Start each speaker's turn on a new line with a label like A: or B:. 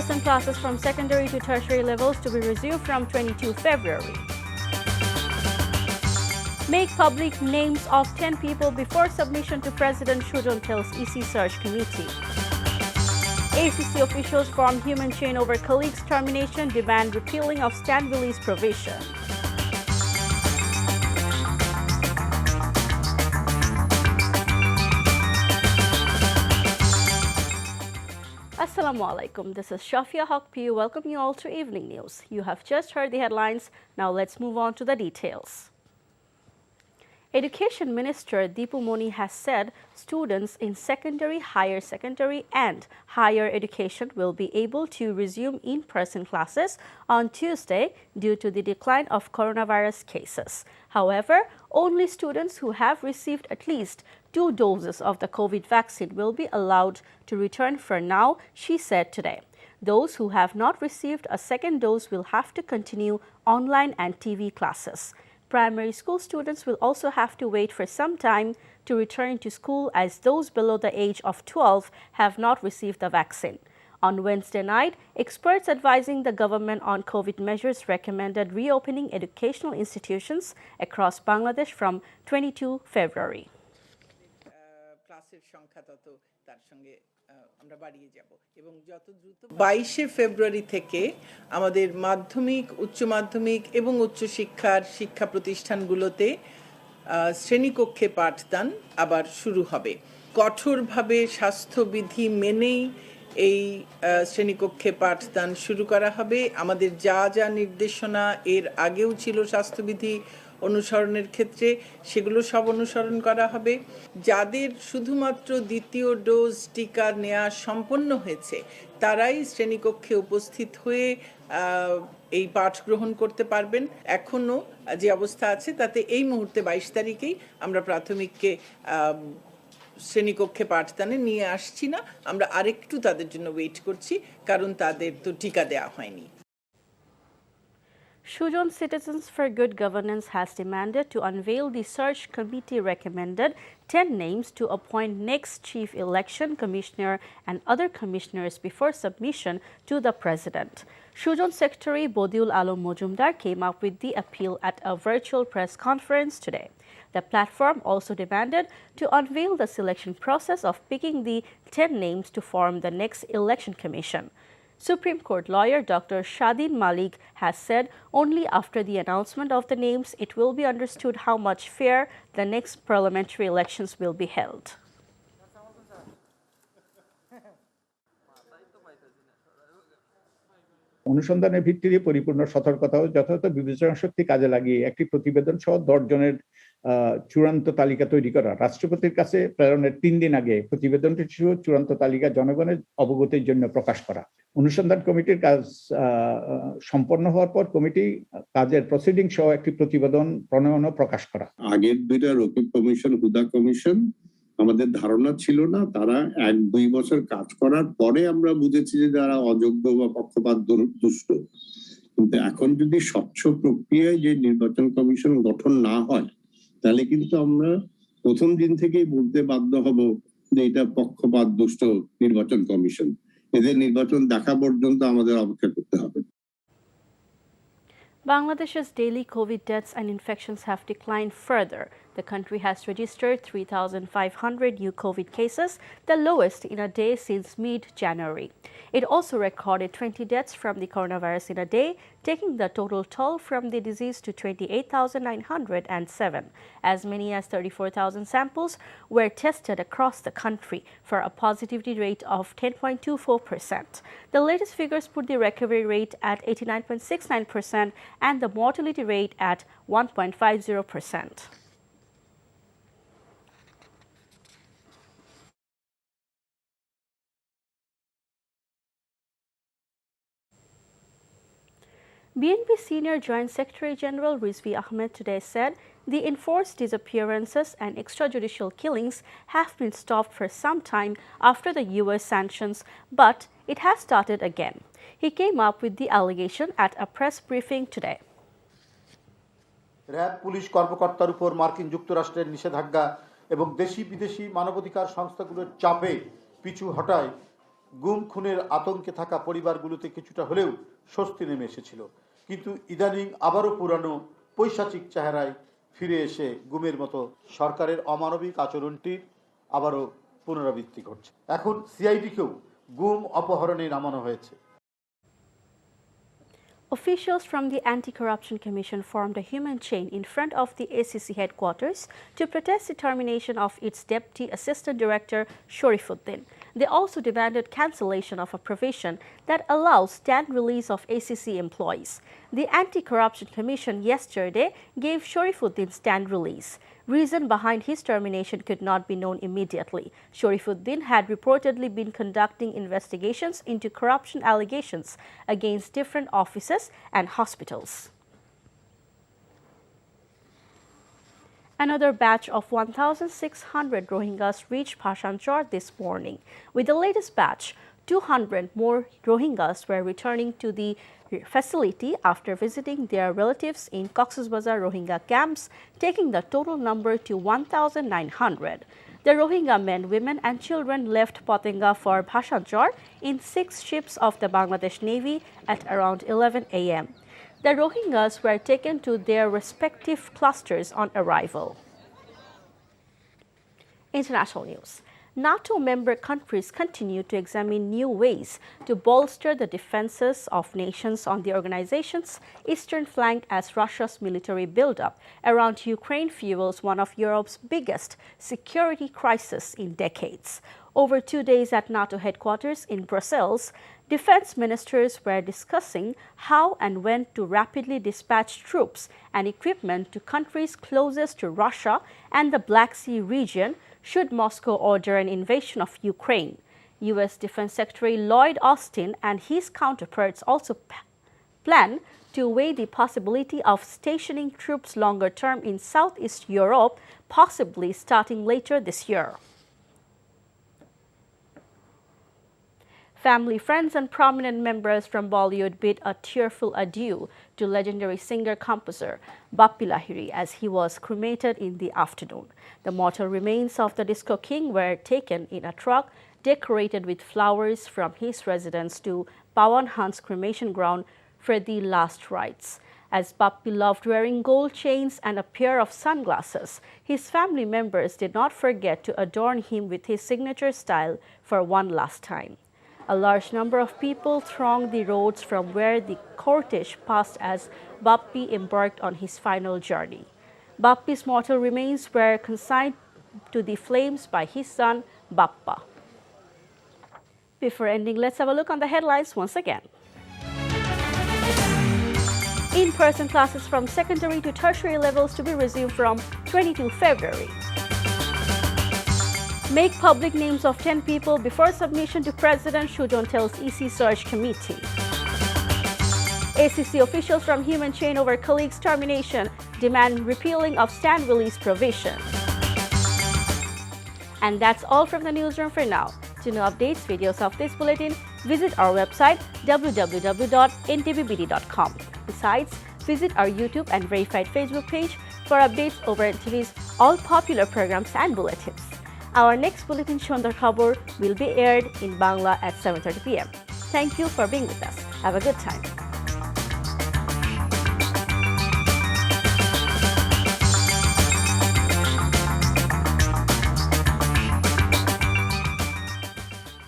A: In-person classes from secondary to tertiary levels to be resumed from 22 February. Make public names of 10 people before submission to President Shujon tells EC Search Committee. ACC officials form human chain over colleagues' termination, demand repealing of stand release provision. Assalamu alaikum. This is Shafia Haqpi. Welcome you all to Evening News. You have just heard the headlines. Now let's move on to the details. Education Minister Deepu Moni has said students in secondary, higher secondary and higher education will be able to resume in-person classes on Tuesday due to the decline of coronavirus cases. However, only students who have received at least 2 doses of the COVID vaccine will be allowed to return for now, she said today. Those who have not received a second dose will have to continue online and TV classes. Primary school students will also have to wait for some time to return to school as those below the age of 12 have not received the vaccine. On Wednesday night, experts advising the government on COVID measures recommended reopening educational institutions across Bangladesh from 22 February.
B: আমরা বাড়িয়ে যাব এবং যত দ্রুত 22 ফেব্রুয়ারি থেকে আমাদের মাধ্যমিক উচ্চ মাধ্যমিক এবং উচ্চ শিক্ষার শিক্ষা প্রতিষ্ঠানগুলোতে শ্রেণীকক্ষে পাঠদান আবার শুরু হবে কঠোরভাবে স্বাস্থ্যবিধি মেনেই এই শ্রেণীকক্ষে পাঠদান শুরু করা হবে আমাদের যা যা নির্দেশনা এর আগেও ছিল স্বাস্থ্যবিধি অনুসরণের ক্ষেত্রে সেগুলো সব অনুসরণ করা হবে যাদের শুধুমাত্র দ্বিতীয় ডোজ টিকা নেওয়া সম্পন্ন হয়েছে তারাই শ্রেণীকক্ষে উপস্থিত হয়ে এই পাঠ গ্রহণ করতে পারবেন এখনো যে অবস্থা আছে তাতে এই মুহূর্তে 22 তারিখেই আমরা প্রাথমিককে শ্রেণীকক্ষে পাঠদানে নিয়ে আসছি না আমরা আরেকটু তাদের জন্য ওয়েট করছি কারণ তাদের তো টিকা দেওয়া হয়নি
A: Shujon Citizens for Good Governance has demanded to unveil the search committee recommended 10 names to appoint next chief election commissioner and other commissioners before submission to the president. Shujon Secretary Bodiul Alom Mojumdar came up with the appeal at a virtual press conference today. The platform also demanded to unveil the selection process of picking the 10 names to form the next election commission. Supreme Court lawyer Dr. Shadin Malik has said only after the announcement of the names it will be understood how much fair the next parliamentary elections will be held.
C: অনুসন্ধানের ভিত্তিতে পরিপূর্ণ সতর্কতা ও যথাযথ বিবেচনা শক্তি কাজে লাগিয়ে একটি প্রতিবেদন সহ 10 জনের চূড়ান্ত তালিকা তৈরি করা রাষ্ট্রপতির কাছে প্রেরণের 3 দিন আগে প্রতিবেদনটি চূড়ান্ত তালিকা জনগণের অবগতির জন্য প্রকাশ করা অনুসন্ধান কমিটির কাজ সম্পন্ন হওয়ার পর কমিটি কাজের প্রসিডিং সহ একটি প্রতিবেদন প্রণয়ন ও প্রকাশ করা
D: আগের দুইটা রকিব কমিশন হুদা কমিশন আমাদের ধারণা ছিল না তারা 1-2 বছর কাজ করার পরে আমরা বুঝেছি যে যারা অযোগ্য বা পক্ষপাত দুষ্ট কিন্তু এখন যদি স্বচ্ছ প্রক্রিয়ায় যে নির্বাচন কমিশন গঠন না হয় তাহলে কিন্তু আমরা প্রথম দিন থেকেই বলতে বাধ্য হব যে এটা পক্ষপাত দুষ্ট নির্বাচন কমিশন এদের নির্বাচন দেখা পর্যন্ত আমাদের অপেক্ষা করতে হবে
A: Bangladesh's daily COVID deaths and infections have declined further. The country has registered 3,500 new COVID cases, the lowest in a day since mid-January. It also recorded 20 deaths from the coronavirus in a day, taking the total toll from the disease to 28,907. As many as 34,000 samples were tested across the country for a positivity rate of 10.24%. The latest figures put the recovery rate at 89.69% and the mortality rate at 1.50%. BNP Senior Joint Secretary General Rizvi Ahmed today said the enforced disappearances and extrajudicial killings have been stopped for some time after the US sanctions, but it has started again. He came up with the allegation at a press briefing today.
E: RAB police কর্মকর্তার উপর মার্কিন যুক্তরাষ্ট্রের নিষেধাজ্ঞা এবং দেশি বিদেশি মানবাধিকার সংস্থাগুলোর চাপে পিছু হটায় গুম খুনের আতঙ্কে থাকা পরিবারগুলোতে কিছুটা হলেও স্বস্তি নেমে এসেছিল, কিন্তু ইদানিং আবারও পুরানো পৈশাচিক চেহারায় ফিরে এসে গুমের মতো সরকারের অমানবিক আচরণটির আবারও পুনরাবৃত্তি ঘটছে। এখন সিআইডিকেও গুম অপহরণে নামানো হয়েছে।
A: Officials from the Anti-Corruption Commission formed a human chain in front of the ACC headquarters to protest the termination of its Deputy Assistant Director Sharifuddin. They also demanded cancellation of a provision that allows stand release of ACC employees. The Anti-Corruption Commission yesterday gave Sharifuddin stand release. Reason behind his termination could not be known immediately. Sharifuddin had reportedly been conducting investigations into corruption allegations against different offices and hospitals. Another batch of 1,600 Rohingyas reached Bhasanchar this morning. With the latest batch, 200 more Rohingyas were returning to the facility after visiting their relatives in Cox's Bazar Rohingya camps, taking the total number to 1,900. The Rohingya men, women and children left Pothenga for Bhasanchar in 6 ships of the Bangladesh Navy at around 11 a.m. The Rohingyas were taken to their respective clusters on arrival. International news. NATO member countries continue to examine new ways to bolster the defenses of nations on the organization's eastern flank as Russia's military buildup around Ukraine fuels one of Europe's biggest security crises in decades. Over 2 days at NATO headquarters in Brussels, defense ministers were discussing how and when to rapidly dispatch troops and equipment to countries closest to Russia and the Black Sea region should Moscow order an invasion of Ukraine. U.S. Defense Secretary Lloyd Austin and his counterparts also plan to weigh the possibility of stationing troops longer term in Southeast Europe, possibly starting later this year. Family, friends and prominent members from Bollywood bid a tearful adieu to legendary singer-composer Bappi Lahiri as he was cremated in the afternoon. The mortal remains of the disco king were taken in a truck decorated with flowers from his residence to Pawan Hunt's cremation ground for the last rites. As Bappi loved wearing gold chains and a pair of sunglasses, his family members did not forget to adorn him with his signature style for one last time. A large number of people thronged the roads from where the cortege passed as Bappi embarked on his final journey. Bappi's mortal remains were consigned to the flames by his son, Bappa. Before ending, let's have a look on the headlines once again. In-person classes from secondary to tertiary levels to be resumed from 22 February. Make public names of 10 people before submission to President, Shujon tells EC Search Committee. ACC officials from human chain over colleagues' termination demand repealing of stand release provision. And that's all from the newsroom for now. To know updates, videos of this bulletin, visit our website www.ntvbd.com. Besides, visit our YouTube and verified Facebook page for updates over NTV's all popular programs and bulletins. Our next bulletin, Shondar Khabor, will be aired in Bangla at 7:30 p.m. Thank you for being with us. Have a good time.